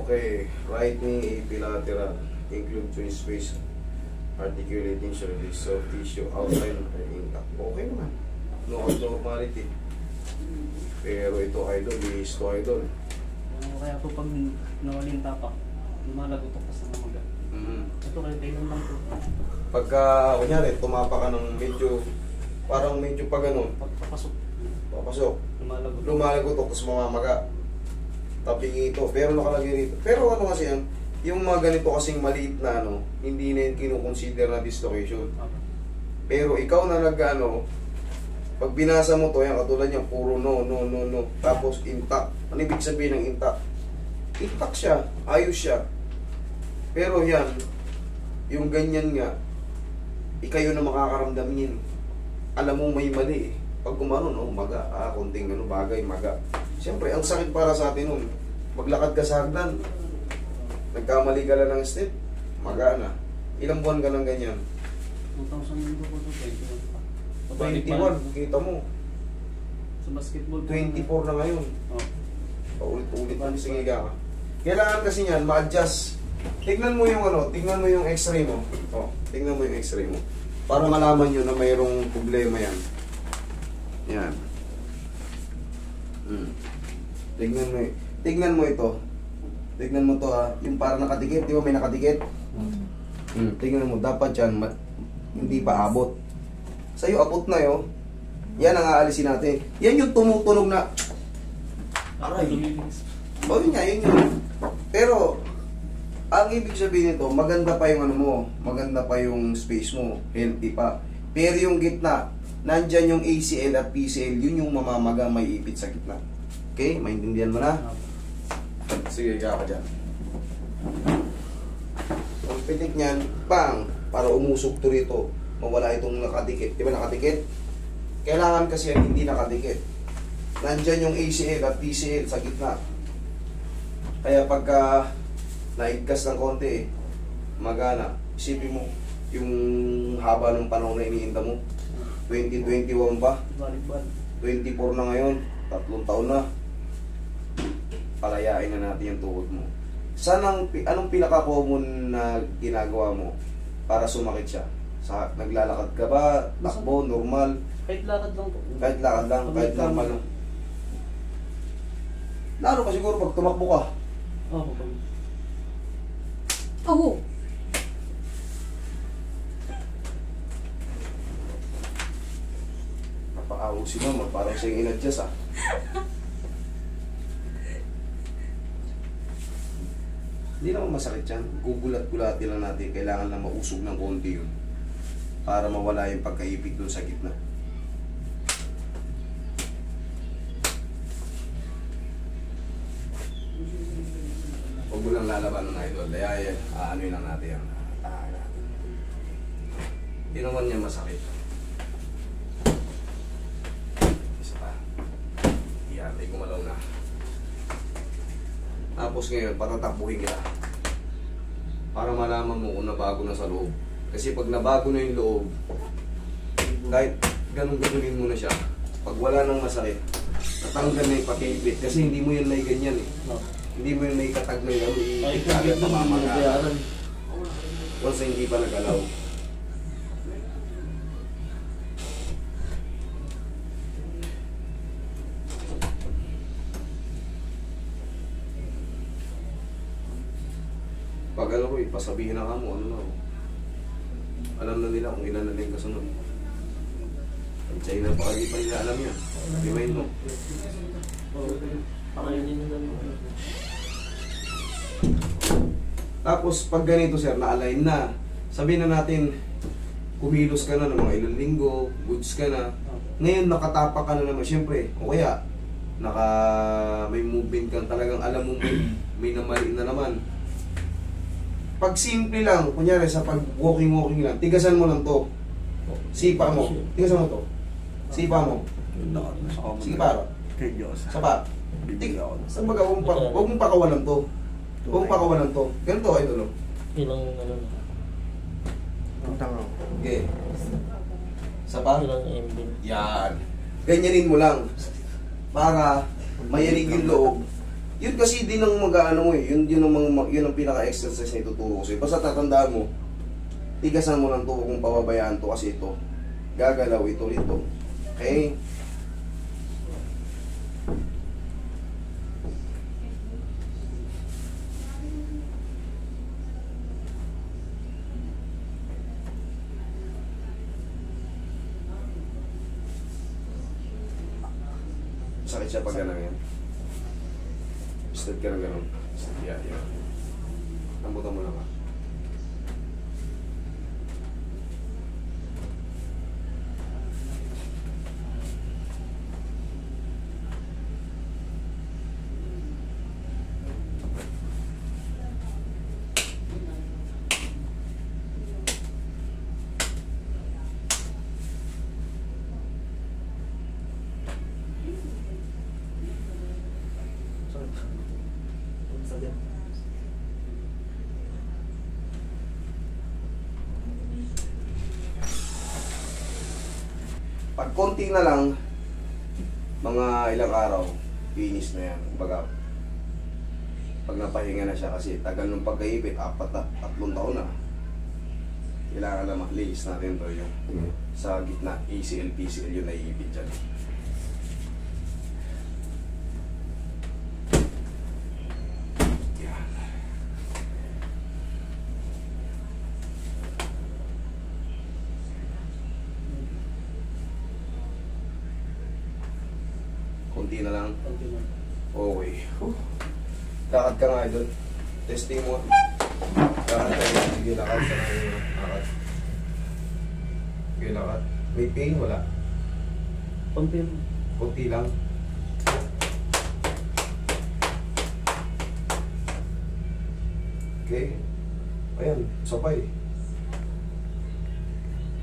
Okay, right knee epilateral, include joint space, articulating shoulder, soft tissue, outline, intact. Okay naman. No abnormality. Pero ito idol, bihis to idol. Kaya po pag nawaling tapak, lumalagot ako sa mga ito kaya tingnan lang po. Pagka, kunyari, tumapa ka ng medyo, parang medyo pa ganun. Pagpapasok. Papasok. Lumalagot. Lumalagot, tapos mamamaga. Taping ito, pero nakalagay rito. Pero ano kasi yan, yung mga ganito kasing maliit na ano, hindi na yun kinukonsider na dislocation. Pero ikaw na nag-ano, pag binasa mo to, yan katulad niya, puro no. Tapos intact. Ano ibig sabihin ng intact? Intact siya, ayos siya. Pero yan, yung ganyan nga, ikayo na makakaramdam yun. Alam mo may mali eh. Pag kumano, no, maga, konting ano, bagay, maga. Siyempre, ang sakit para sa atin nun, maglakad ka sa hagdan, nagkamali ka lang ng step, maga na. Ilang buwan ka ng ganyan? 2000 po ito, 21, kita mo. Sa basketball. 24 na ngayon. Oh. Paulit-ulit na, sige ka. Kailangan kasi yan, ma-adjust. Tignan mo yung ano, tignan mo yung x-ray mo. Oh, tignan mo yung x-ray mo. Para malaman nyo na mayroong problema yan. Yan. Tignan mo ito. Tignan mo to ha. Yung para nakadikit, di ba may nakadikit? Tignan mo, dapat yan, hindi pa abot. Sa'yo, abot na yun. Yan ang aalisin natin. Yan yung tumutunog na, aray. O yun nga, yun yun. Pero, ang ibig sabihin nito, maganda pa yung ano mo, maganda pa yung space mo, healthy pa. Pero yung gitna, nandyan yung ACL at PCL, yun yung mamamaga, may ipit sa gitna. Okay? Maintindihan mo na? Sige, ka dyan. Ang pitik niyan, bang! Para umusok to rito, mawala itong nakadikit. Di ba nakadikit? Kailangan kasi yan hindi nakadikit. Nandyan yung ACL at PCL sa gitna. Kaya pagka naigkas ng konti, magana. Isipin mo, yung haba ng panahon na iniinda mo. 2021 pa. 24 na ngayon. 3 taon na. Palayain na natin yung tuhod mo. Anong pinaka-common na ginagawa mo para sumakit siya? Naglalakad ka ba? Takbo? Normal? Kahit lakad lang po. Kahit lakad lang? Kahit normal lang? Lalo pa siguro pag tumakbo ka. Oo. Oh. Napaka-usi naman, parang siyang in-adjust ah. Hindi naman masakit yan. Gugulat-gulatin lang natin. Kailangan lang mausog ng konti yun. Para mawala yung pagkaipit doon sa gitna. Huwag mo lang lalaban ng idol. Daya ano lang natin yan. Tahan natin. Hindi naman yan masakit. Isa pa. Yan, may gumalaw na. Tapos ngayon, patatakbuhin kita. Para malaman mo kung nabago na sa loob. Kasi pag nabago na yung loob, kahit ganun-ganunin mo na siya, pag wala nang masakit, natanggal na yung pati-ipit. Kasi hindi mo yun na ganyan eh. Hindi mo yun na ikatag na yun. Ikagad na mamagalan. Once hindi pa nagalaw. Pag ano ko pasabihin na ka mo, ano na ako. Alam na nila kung ilan na lang kasunod. Ang China pa hindi pa nila alam yan. Remind mo. Tapos pag ganito sir, na-align na. Sabihin na natin, kumilos ka na ng mga ilang linggo, goods ka na. Ngayon nakatapa ka na naman, syempre. O kaya, may movement ka, talagang alam mo may namali na naman. Pag simple lang, kunyari sa pag walking lang, tigasan mo lang to. Sipa mo. Tigasan mo to. Sipa mo. Sige para. Sapa. Sabaga, huwag mong pakawalan to. Huwag mong pakawalan to. Ganito, idol. Ilang ano na. Okay. Sapa. Ilang MB. Yan. Ganyanin mo lang. Para mayanig yung loob. Yun kasi din ang mag-ano mo eh. Yun ang pinaka-exercise na ituturo ko sa'yo. Basta tatandaan mo, tigasan mo lang to kung pababayaan to kasi ito. Gagalaw ito rito. Okay? Sakit siya pag gano'n yan. Step ka na gano'n. Yeah. Lambutan mo lang ha. Pag konti na lang, mga ilang araw, finish na yan. Kumbaga, pag napahinga na siya kasi tagal ng pagkaipit, 3 taon na. Kailangan na maklihis natin to yung sa gitna, ACL, PCL yung naiipit dyan. Yan. Kunti na lang. Konti lang. Okay. Lakad ka nga doon. Testing mo. Lakad ka nga. Sige, lakad sa mga lakad. Sige, lakad. May pain? Wala. Konti lang. Kunti lang. Okay. Ayan, sabay.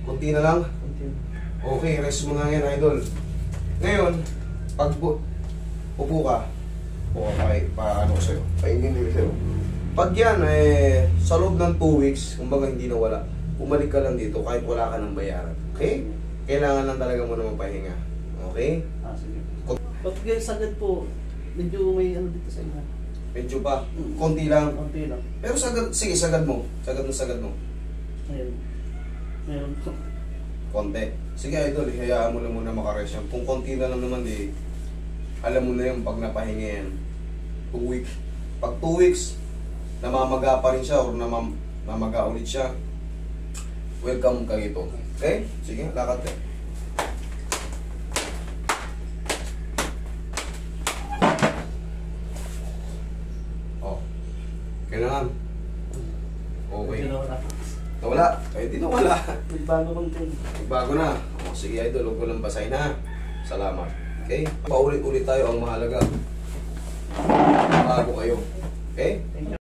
Kunti na lang. Konti lang. Okay, rest mo nga yan, idol. Ngayon, pag upo ka, paano ko sa'yo, paingin sa'yo. Pag yan, sa loob ng 2 weeks, kumbaga hindi na wala, bumalik ka lang dito kahit wala ka ng bayaran. Okay? Kailangan lang talaga mo na mapahinga. Okay? Sige. Pag sagad po, medyo may ano dito sa inyo. Medyo pa, konti lang. Konti lang. Pero sagad, sige, sagad mo. Sagad mo. Ayun. Meron po. Konti. Sige, idol, hayaan mo lang muna makarest yan. Kung konti na lang naman, alam mo na yung pag napahinga yan. 2 weeks. Pag 2 weeks, namamaga pa rin siya or namamaga ulit siya, welcome ka dito. Okay? Sige, lakad ka. Oh. Kailangan. Okay. Medyo nawala. Nawala? Eh, di nawala. Nagbago konti. Bago na. O, sige, idol, huwag ko lang basahin ha. Salamat. Okay? Paulit-ulit tayo ang mahalaga. Bago kayo. Okay? Thank you.